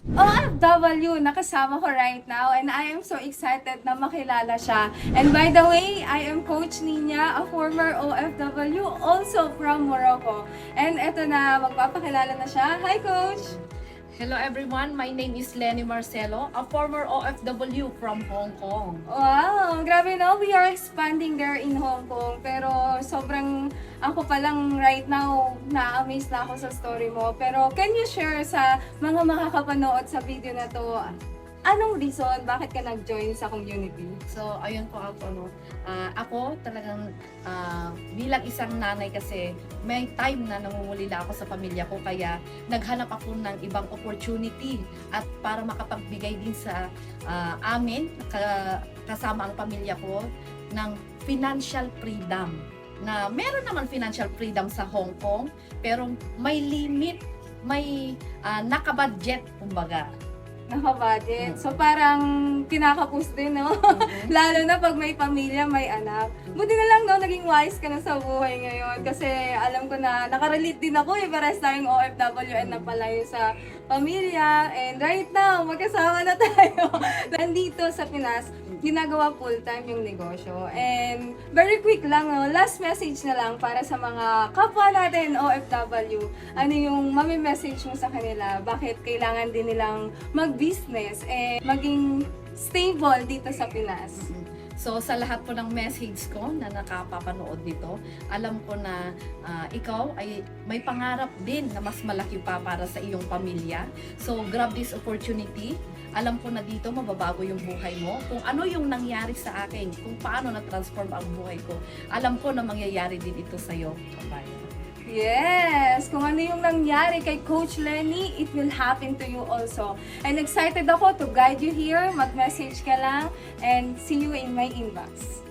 OFW nakasama ko right now and I am so excited na makilala siya. And by the way, I am Coach Nina, a former OFW also from Morocco. And eto na, magpapakilala na siya. Hi Coach! Hello everyone, my name is Lenny Marcelo, a former OFW from Hong Kong. Wow! Grabe no, we are expanding there in Hong Kong. Pero sobrang, ako pa lang right now, na-amaze na ako sa story mo. Pero can you share sa mga makakapanood sa video na to, anong reason bakit ka nag-join sa community? So ayun po ako talagang bilang isang nanay kasi may time na nangungulila ako sa pamilya ko kaya naghanap ako ng ibang opportunity at para makapagbigay din sa amin kasama ang pamilya ko ng financial freedom. Na meron naman financial freedom sa Hong Kong pero may limit, may naka-budget kumbaga. Naka-budget. So parang kinakapos din, no? Lalo na pag may pamilya, may anak. Buti na lang, no? Naging wise ka na sa buhay ngayon. Kasi alam ko na, nakarelate din ako eh. Pares tayong OFW and napalayo sa pamilya. And right now, magkasama na tayo. Nandito sa Pinas, ginagawa full-time yung negosyo. And very quick lang, no? Last message na lang para sa mga kapwa natin OFW. Ano yung mami-message mo sa kanila? Bakit kailangan din nilang mag-business and maging stable dito sa Pinas? So sa lahat po ng message ko na nakapapanood nito, alam ko na ikaw ay may pangarap din na mas malaki pa para sa iyong pamilya. So grab this opportunity. Alam ko na dito mababago yung buhay mo. Kung ano yung nangyari sa akin, kung paano na-transform ang buhay ko, alam ko na mangyayari din ito sa'yo, kabayan. Yes! Kung ano yung nangyari kay Coach Lenny, it will happen to you also. And excited ako to guide you here. Mag-message ka lang and see you in my inbox.